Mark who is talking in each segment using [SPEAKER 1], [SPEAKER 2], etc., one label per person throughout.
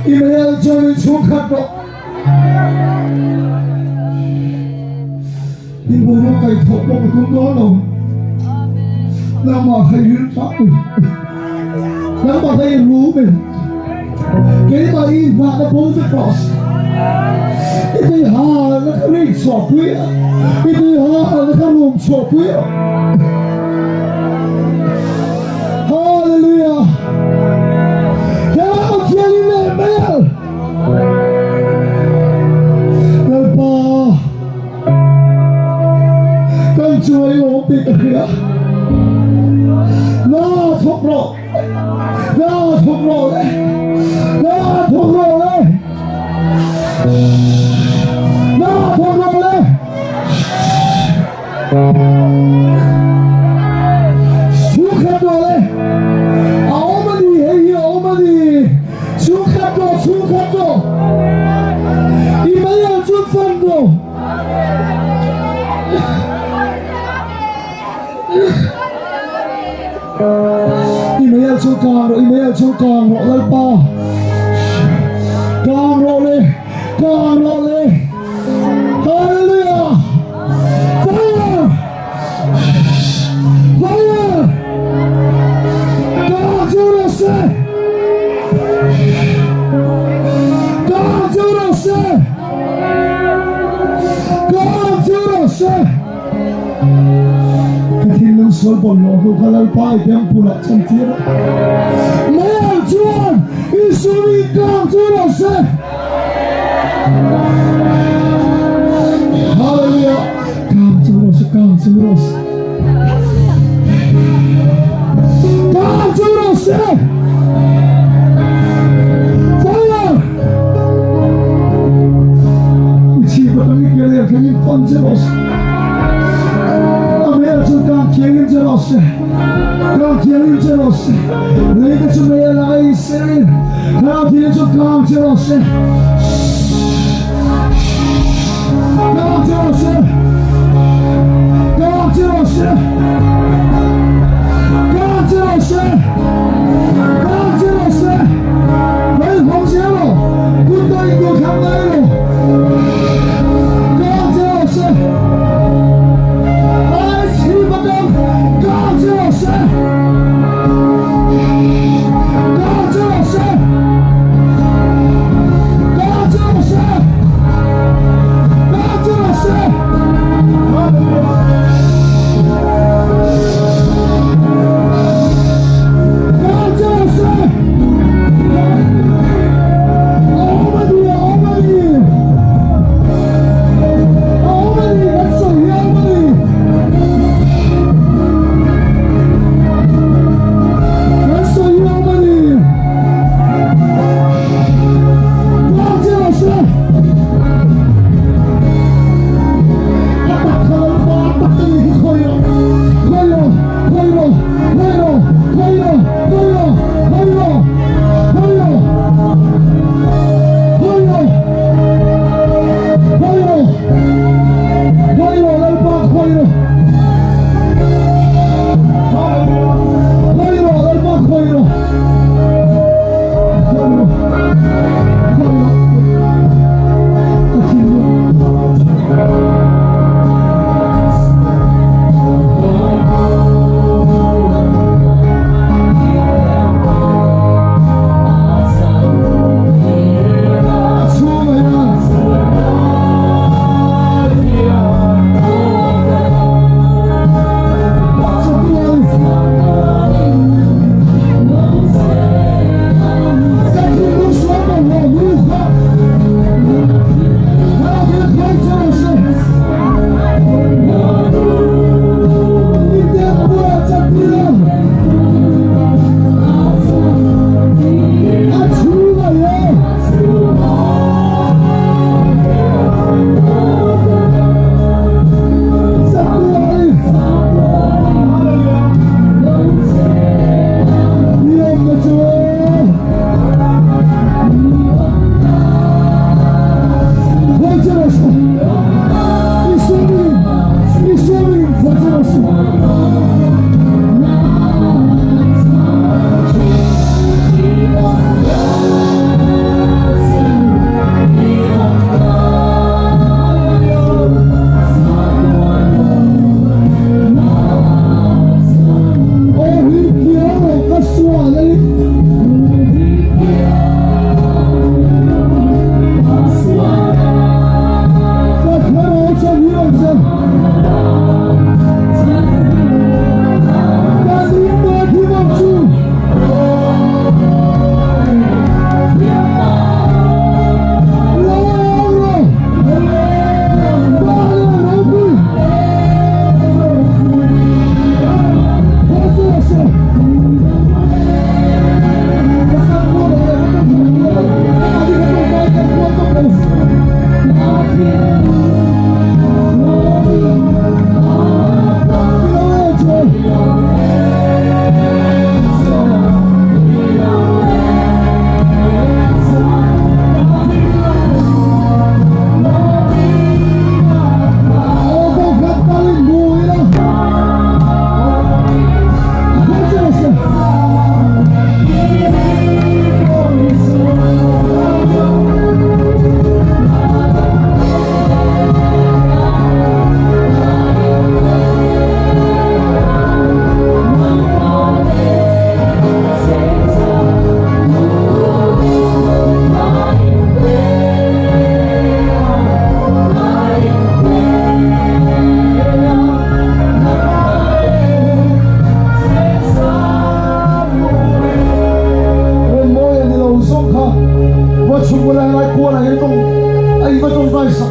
[SPEAKER 1] 이메일 전에 축하도 이 모든 게 덮어보고 돈도 나만 하이를 잡고 나만 하이를 루면 cái mà đi và nó bố với cross cái thứ hai nó có riêng sọ quý cái thứ hai nó có luồng sọ quý hallelujah Hãy chia đi mẹ mẹ Lời bà Con chúa ổn định ở kia Nó thuộc rồi Nó thuộc rồi đấy Nó thuộc rồi đấy Nó thuộc rồi đấy Chúa khắp rồi đấy 어머니 해요 어머니 축하도 이마야 준판도 이마야 축하로 랄빠 강로래 할렐루야 fire God cái thiên lương sôi bồn lộ của khá lal pai đem phụ lạc chân thiết mẹ chuan Isuri God hallelujah God fire chỉ có những cái này cái những con Jesus God killing Jesus lấy cái chúng mày lại xin God killing God Jesus lấy hồng xe rồi quân đội của khám đây rồi God Jesus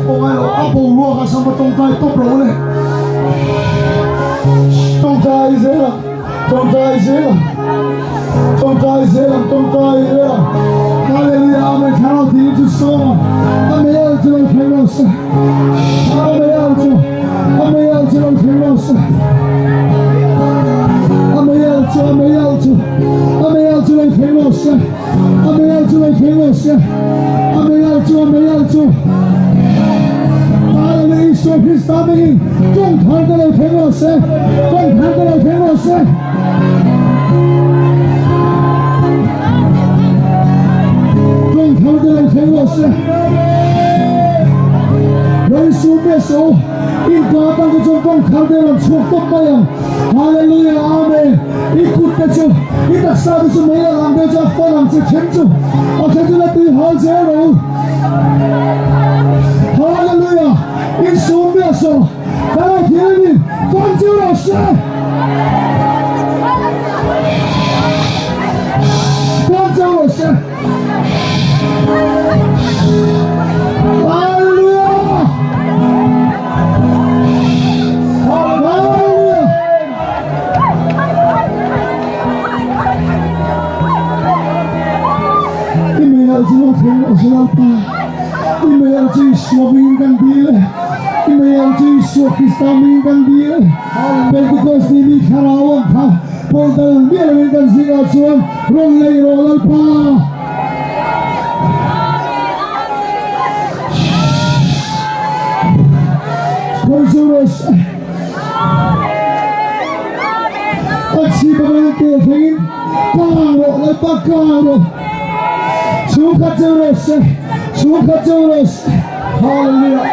[SPEAKER 1] po ngay lo apo ruwa ka sa matong tayo to bro le tong tayo zela tong tayo zela tong tayo zela tong tayo zela hallelujah amen count the into song amen to the kingdoms amen to the kingdoms amen to the kingdoms Hallelujah, Christ coming. Don't hurt the kingdoms. Don't hurt the kingdoms. Don't hurt the kingdoms. When so in God and the don't hurt them. Hallelujah, amen. Ikut kecu, kita satu semua orang dia orang kecu. Oke tu nanti hal zero. Hallelujah. In so kalau dia ni pancu rasa. Pancu rasa. Hallelujah. Hallelujah. Imagine suaming dia, imagine kita minggan dia. Pentecost ini karawang kah, portal dia minggan singa suam, rolai pa. Konsuros, aksi berangkat ingin, karo lepas karo. Suka terus, hallelujah.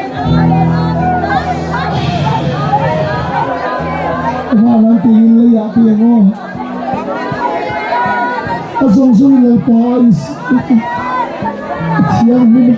[SPEAKER 1] Malam tingin layak mo. Asong sulit pais. Siang ini.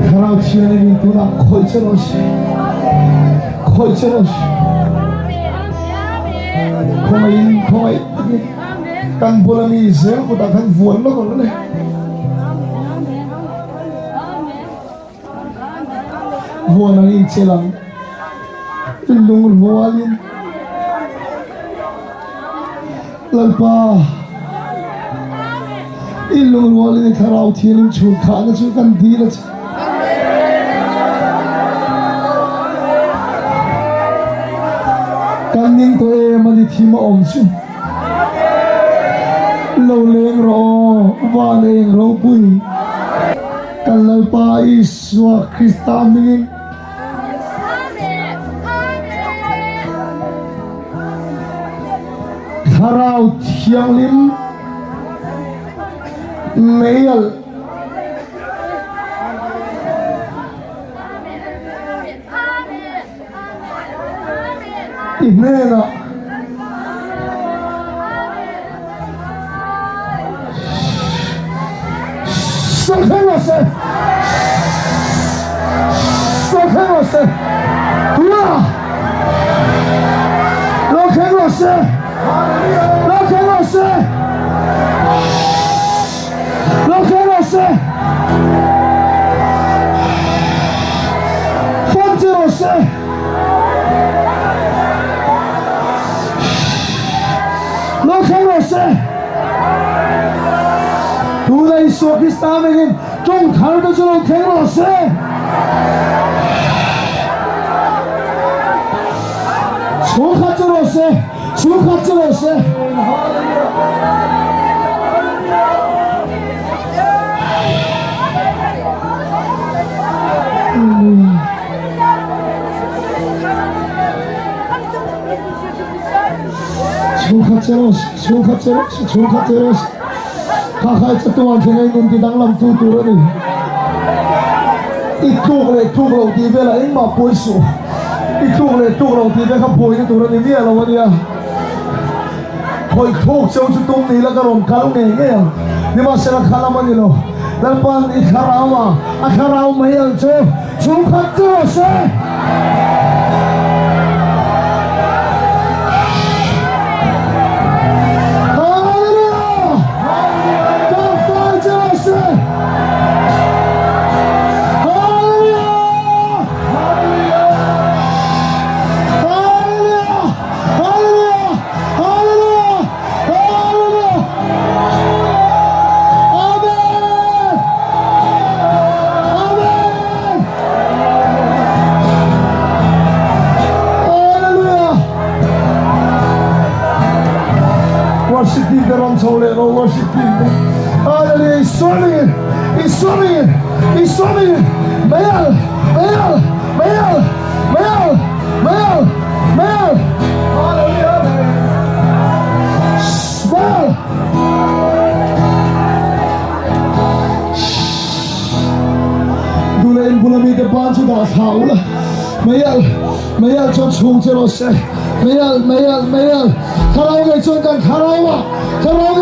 [SPEAKER 1] 가라 지연이 누나 거이처러시 공아인 깐보람이 셀보다 간 부원로 걸네 부원은 인체랑 일롱을 모아린 lalpa ilong wali ni karau tianim chulka na chulkan dila cha kaning to e mani thima omchu lo leng ro wa leng ro pui kan lalpa iswa krista ming Harau Thiang Lim Mayal Imena Sakhanose Lokhanose Tuday so Kristamen 좀 가르쳐주는 개로세 주카츠로세 주카츠로스 kakak cetuan dengan nanti dalam tutur ni itu kalau tiba lah ini mah poisu itu kalau tiba kan poin itu orang ni lah dia poi kok jauh tung ni lah kalau ni ni masalah kalau ni lo lepas ikarau mayal cungkat terus worshiping the wrong soul and all worshiping hallelujah he's swimming Mayal hallelujah smile dulain bulami ke ban sudah tahu lah Mayal cho chung terus Mayal karau gay chun kan karawa Come on.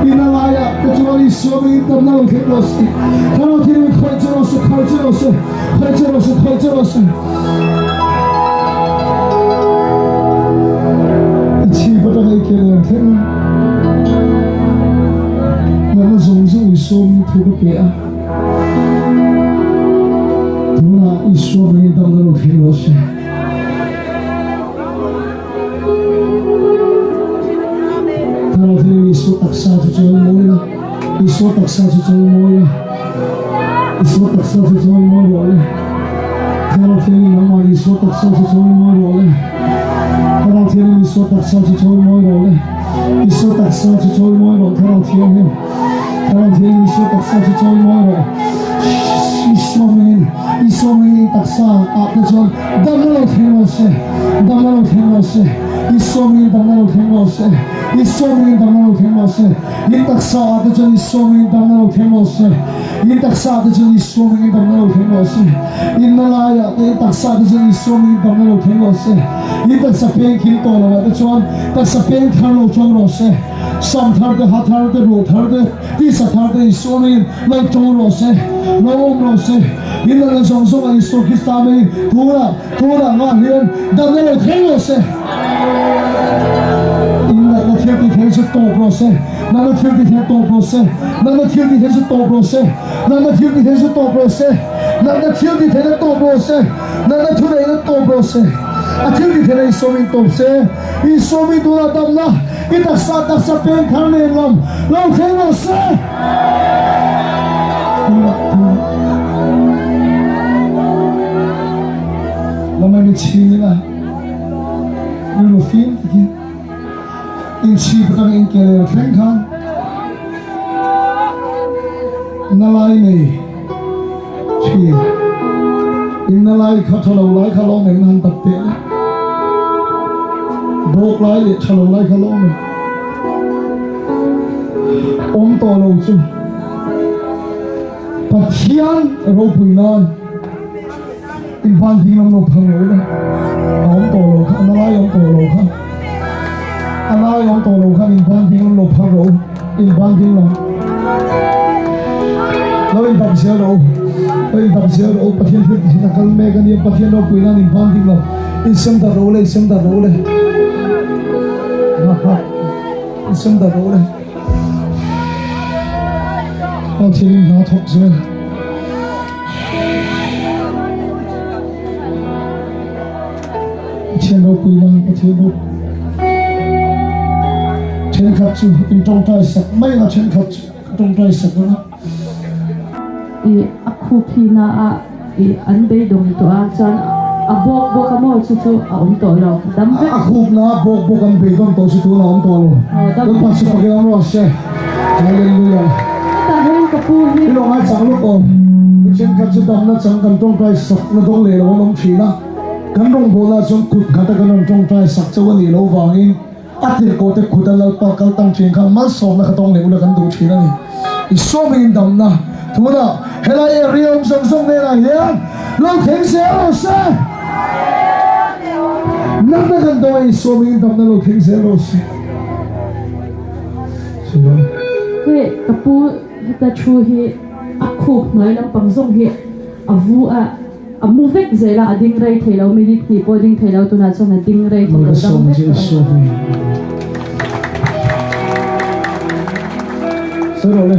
[SPEAKER 1] Inalaya kecuali suami tamna lo terus kalau tidak kau terus chỉ bắt đầu cái là thế mà nó dùng suami thu cái bể thu là suami tamna lo terus kalau tidak isu taksa cuci moya isu taksa cuci moya isu taksa cuci moya boleh kalau tidak nama isu taksa cuci moya boleh kalau tidak isu taksa cuci moya boleh isu taksa cuci moya boleh kalau tidak isu taksa cuci moya boleh Isomeng taksa apa jual damai terus Isomeng damai terus ini taksa apa jual Isomeng damai terus ini taksa apa jual Isomeng damai terus ini nalaya ini taksa apa jual Isomeng damai terus ini taksa pengkin tolong apa jual taksa pengkan lo jual terus sam thar de hat thar de ro thar de ti sa thar de Isomeng lo jual terus ini song song Isu kita me tura ngalian dan lo terus ini na thiam ti the su to proses na thiam ti the to proses na thiam ti the su to proses na thiam ti the su to proses na thiam ti the to proses na thu nei to proses a thiam ti the Isomeng to se Isomeng tura tamna ita sa pen thar ne lo terus Lama ni China, ni film ni, in China petang in kaya kengkang, nalai ni, China, in nalai katalau kalau memang tapi, bok lai kalau kalau memang, tolong tu, patian ropuinan. In banting lang no pangolo ang tolo ka alay ang tolo ka in banting lang no pangolo in banting lang lawin pagsialo patien fit sina kalme kaniya patien no puinan in banting lang isang darole ang tiling na thok siya Channel Pulang Potato Chen Katsu in trong trai sạc mấy là Chen Katsu trong trai sạc đó
[SPEAKER 2] aku pina an be dong to a chan a bok mo chu chu a to lo dam ve
[SPEAKER 1] aku na bok an be dong to chu tu na to lo don pa chu ke am ro se hallelujah
[SPEAKER 2] ta hen ka pu hi
[SPEAKER 1] lo ngai chang lo ko Chen Katsu dam na chang kan trong trai sạc na dong le lo nom thi na kan rong bola chung kut khata kan trong trai sak chawan ni lo wangin atir ko te khudal pa kal tang ching khal mal som na khatong le ula kan du thina ni Isomeng dam na thuna hela e riom song ne la hian lo theng se lo sa nak na kan do Isomeng dam na lo theng se lo sa so
[SPEAKER 2] he ka pu ta chu hi aku noi lang pang song hi avu a muvek zela ading rai thelo milit ni poding thelo tuna chona ding rai thelo dam
[SPEAKER 1] Sero le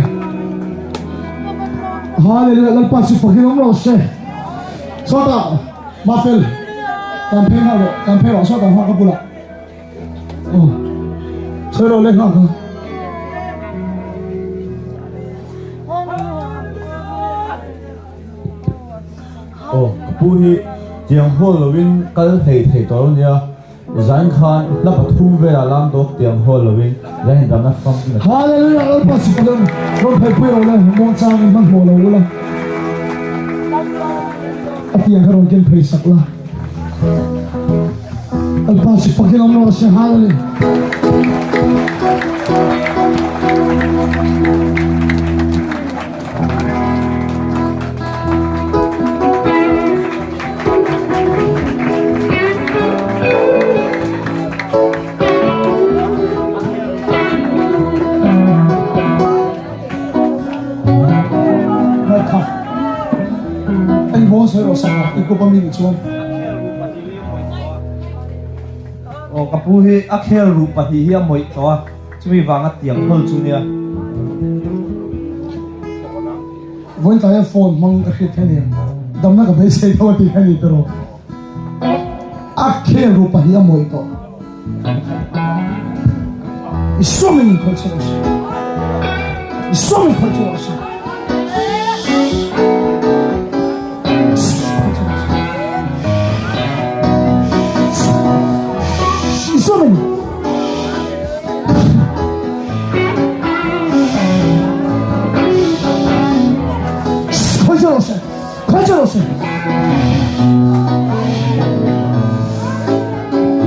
[SPEAKER 1] Hallelujah lalpa su pakinom lo se Sota Mafel Kampel lo sota haka pula Sero le haka
[SPEAKER 3] Kapuhi tiang hol lovin kal thei tol nia Zain Khan la pathum ve la lam dok tiang hol lovin zain dam na fam
[SPEAKER 1] Hallelujah lalpa su pakinom lo phai pui lo le mon chang ni man ho lo la Atiang karon ken phai sak la Lalpa su pakinom lo se hallelujah chuan
[SPEAKER 4] o kapu hi akhel rupa hi hi amoi to chumi wanga tiang hol chu nia
[SPEAKER 1] voin ta phone mang a khit thani dam na ka be sei to ti khani pero akhe rupa hi amoi to so many cultures so many cultures so many cultures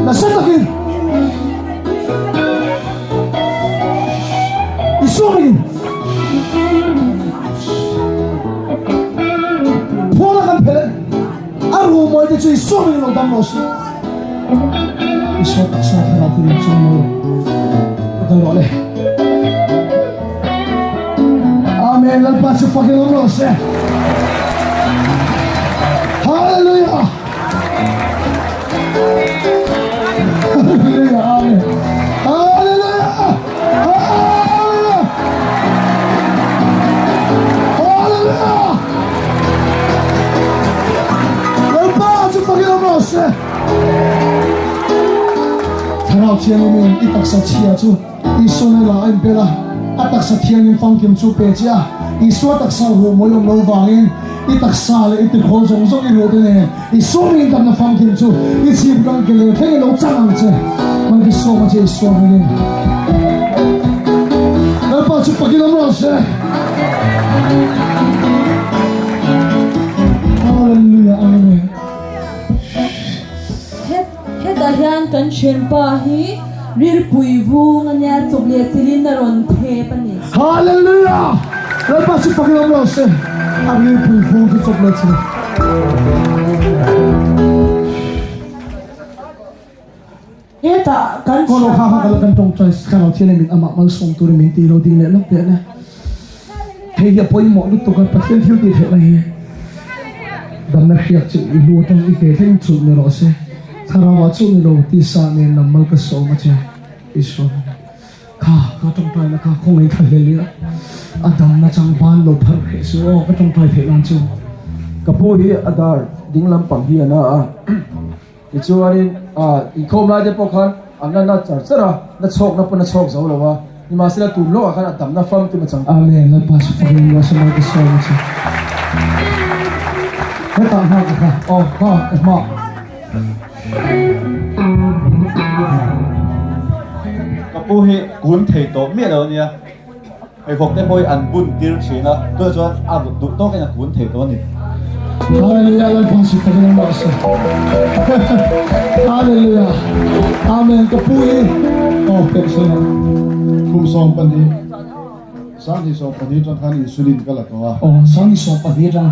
[SPEAKER 1] na senta aqui so many Pola kan pele aru mo de chui so many no dam no si iso ta sa na ti ni so mo ta lo le amen la pa se fucking no se hallelujah hallelujah amen hallelujah Thằng chiang mình ít tắc sát chia chú, ít số này là anh bela, tắc sát thiang in phong kiếm chú bê chia, ít số tắc sát hồ môi ông lâu vàng in, ít tắc sát là ít tiền khổ giống giống in hồ thế này, ít số mình cầm là phong kiếm chú, ít chim cầm cái lều thế cái lâu trăng chứ, mà cái số mà chỉ ít số mình, nó bao chú phải cái lắm rồi chứ, Hallelujah, Amen.
[SPEAKER 2] Hết ta hian kan chen pa hi rir pui vu ngania choble tilin na ron the pani
[SPEAKER 1] Hallelujah! Nó bao chú phải cái lắm rồi chứ, anh đi bùi phu cái chọc lên chứ.
[SPEAKER 2] hết ta kan
[SPEAKER 1] Kalau kakak kan tong choice kalau tiada min amak mal song tu min tilo ding le lok dia na. Hei ya poi mo lu tu kan pasien hiu di the lai. Dan na khiak chu ilu tang I te theng chu ne ro se. Tharawa chu ne lo ti sa ne namal ka so ma che. Iso. Ka tong pai na ka khong ai thal le li. Adam na chang ban lo phar khe so ka tong pai the lan chu.
[SPEAKER 4] kapu hi adar dinglam pang hi ana ichuanin ikhom lai de pokhan anna na charchara na chok na puna chok zo lawa ni masila tu lo khan atam na fam ti machang
[SPEAKER 1] Amen. Na pas pagin mo sa mga so ma che. Heta ha ka. Oh ha ma.
[SPEAKER 3] kapu hi kun thei to mi lo nia ai khok te boy an bun tir china to chuan a du to ka kun thei to ni
[SPEAKER 1] Hallelujah. Na pas pagin mo sa. Hallelujah. Amen. Kapui. Oh, persona.
[SPEAKER 5] Kum song pani sang hi song pani ton khan insulin kala ko a
[SPEAKER 1] Oh, sang so pa di ra.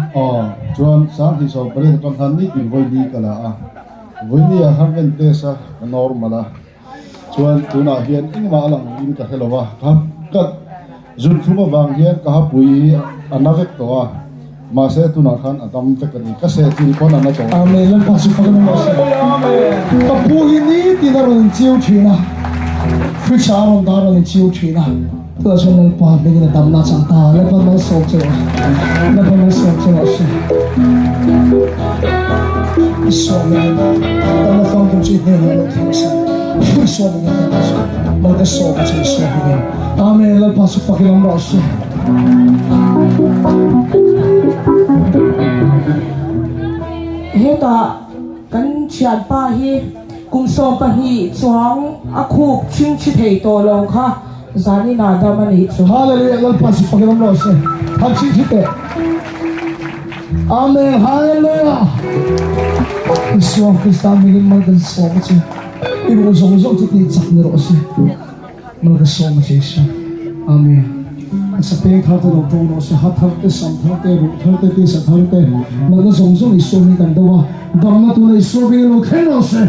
[SPEAKER 5] chuan sang hi song pani ton khan ni tin voi ni kala a voi ni a han ven te sa normal a chuan tuna hian ingma alang in ka helowa ka zun thuma wang hian ka pui anavek to a ma se tuna khan adam te ka ni ka se tin kon ana to
[SPEAKER 1] Amen. Na pas pagin mo sa. Kapui ni di na ron chiu china. Fisha ron da ron chiu china. Tôi sẽ nói qua bên cái tầm na chẳng ta, lấy phần nói sâu cho lấy phần nói sâu cho sự. Số này, tầm na phong cũng chỉ nên là thứ gì. Số này là gì? Mà cái số cái gì số này. Amen. Lấy phần số phải làm rõ sự.
[SPEAKER 6] hết ta kan chian pa hi kum som pa hi chuang a khu ching chi thei to long kha zani na da mani chu
[SPEAKER 1] Hallelujah. Lấy phần số phải làm rõ sự. Hãy chịu chết. Amen. Hallelujah. Số cái sao mình mang cái số cái gì. Ibu zong zong chỉ tin chắc nữa sự. Mang cái số mà chỉ. Amen. Sa peng thar te lo to no se hat thar te sam thar te ru thar te ti sa thar te na na song song iso ni kan dawa dam na tu na iso be lo khen no se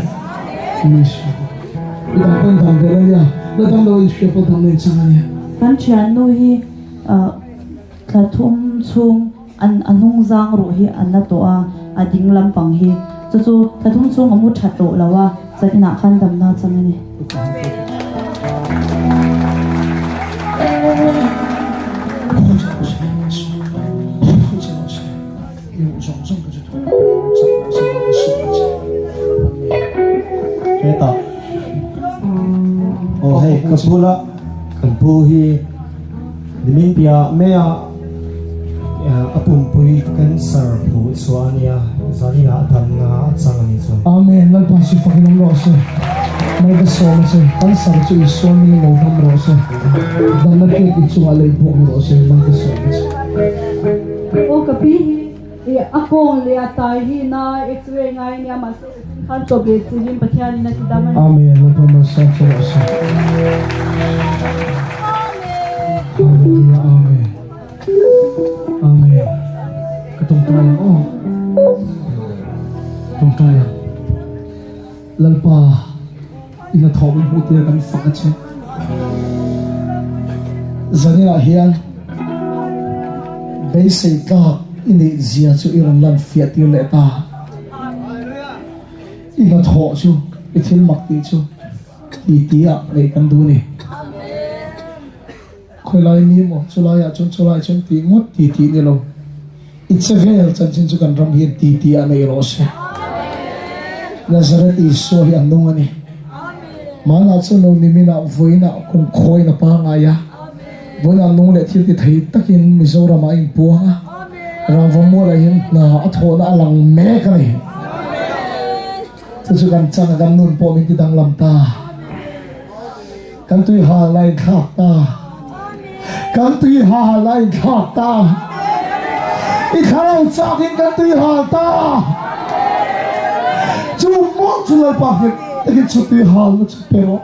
[SPEAKER 1] miss ida pen dam de ya da dam lo iske po dam ne chang ya
[SPEAKER 2] kan chian no hi tla thum chung an anung zang ro hi an na to a ading lampang hi chu thum chung amu thatto lawa zatina khan damna changani
[SPEAKER 1] Kita. Oh hey, kapula kampuhi dimin pia mea apumpui cancer pu suania zania dan nga sangani so. Amen. Nagpasi Panginoong Rose. May kasama sa cancer sa isoni ng Lord Rose. Dan nagkikitsualay po ang Rose may kasama sa.
[SPEAKER 2] o kapihi akong liatahi na x-ray ngai ni amas kan tobe chim pathiani na kidaman
[SPEAKER 1] Amen. Nagpamasa sa Rose. Hallelujah. Amen. Amen. Katungtayan oh. Katungtayan. Lalpa inathawin mo tiya kan fakat siya. Zanila hiyan. Basay ka ini ziya su irang lan fiat yung leta. Inathaw su itil makti su. Itiya na ikanduni. Kulay ni mo, sulay chun ti mo titi nilo. It's a veil chan su kan ram hi titi ana irose. Nazaret iso hi andungan ni. Mana chu no ni mina voina kung khoi na pa ngaya. Voina nung le thil ti thai takin Mizoram ai puanga. Ram vamo la hin na atho na alang me ka ni. Chu kan chang kan nun po min ti dang lam ta. Kan tui ha lai khak ta. Kan tui ha lai khak ta. I kharau chakin kan tui ha ta. Chu mo chu la pa ke takin chu tui ha na chu pero.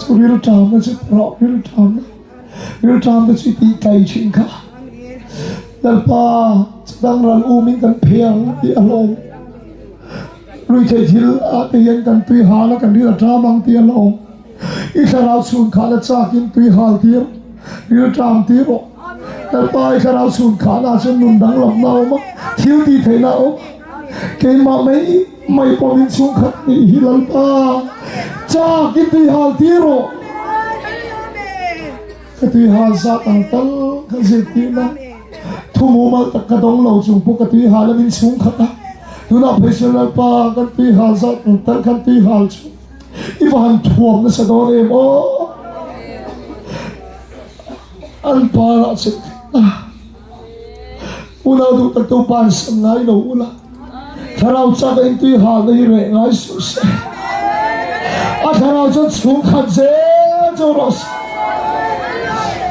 [SPEAKER 1] Chu riru tam na chu pero riru tam na chu ti kai chin ka. Dal pa dang ran umin kan phiang ti along. Lui thei thil a te yan kan tui ha la kan riru tam ti along. I kharau chun kha la chakin tui ha ti riru tam ti ro. Dal pa I kharau chun kha na chun nun dang lam na ma thil ti thei na o. Ke ma mai mai po min chung khat ni hilal pa cha ki tui ha ti ro. Ka tui ha sa tang tal ka zet ti na. Thu mu mal tak ka dong lo chung po ka tui ha la min chung khat na. Tu na professional pa kan tui ha sa tang tal kan tui ha chung. Iban thuam na sa don em o. An pa ra chik na. Una du tak tu pan sam ngai lo ula. Kharau cha ka in tui ha na hi re ngai su se. A kharau cha chung khat je cho ros.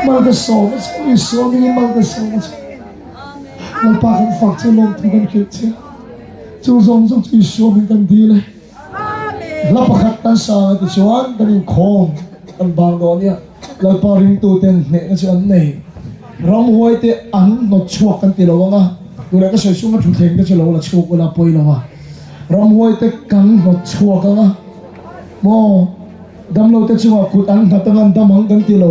[SPEAKER 1] Mal ka so ma so mi mal ka so ma. Mal pa kan fak che lom tu kan ke che. Chu zong zong tu so mi kan di le. La pakhat tan sa ti chuan kan in khom an bang do nia. La pa ring tu ten ne na chuan nei. Ram hoi te an no chuak kan ti lo nga. Tu la ka soi sung ka thu theng ka chelo la chuak la poi la wa. Ram hoi te kan no chuak nga. Mo dam lo te chunga kut an hatangan damang kan ti lo.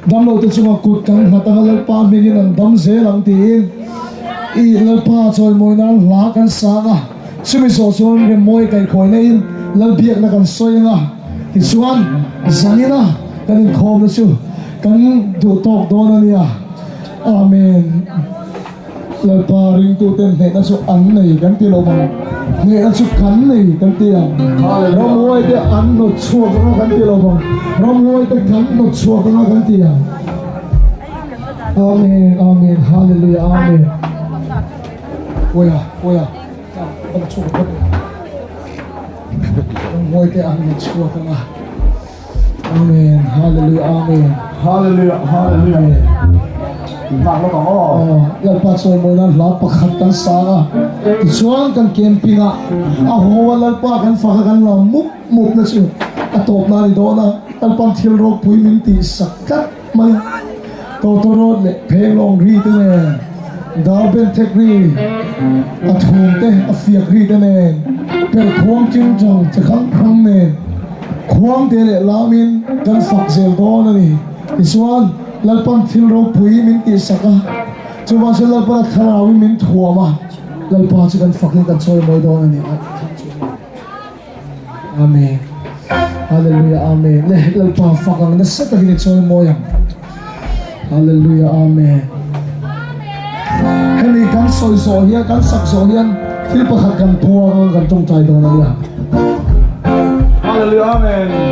[SPEAKER 1] Dam lo te chunga kut kan hatangan la pa mingin an dam se lang tin. I la pa choi moi na la kan sa nga. Sumi so son re moi kai khoi nei la biak na kan soi nga. Ti chuan zanina kan in khom na chu kan du tok do na nia. Amen. La pa ring tu ten ne na chu an nei kan ti lo bang. Ne na chu kan nei kan ti ang. Ram moi te an no chuak na kan ti lo bang. Ram moi te kan no chuak na kan ti ang. Amen. Amen. Hallelujah. Amen. Oya. Ang chuak na. Ram moi te an no chuak na. Amen. Hallelujah. Amen. Hallelujah. Hallelujah. Nang lo ko. Yan pa so mo na la pakhat kan sa nga. Chuan kan camping a. Ho wala pa kan fa kan la mup na siya. Atop na ni do na talpang thil ro pui min ti sakat man. Totoro le pheng long ri te ne. Darben tekri. Athum te afiak ri te ne. Per khong ching chang chakhang khang ne. Khong te le lamin kan fak zel do na ni. Iswan lalpan thil ro pui min ti saka chuwa se lalpan tharawi min thuama lalpa chi kan fakin kan choi moi do ani amen hallelujah amen le lalpa fakang na sa takin choi moi yang hallelujah amen hemi kan soi so hian kan sak so hian thil pakhat kan thua kan tong chai do na ya hallelujah amen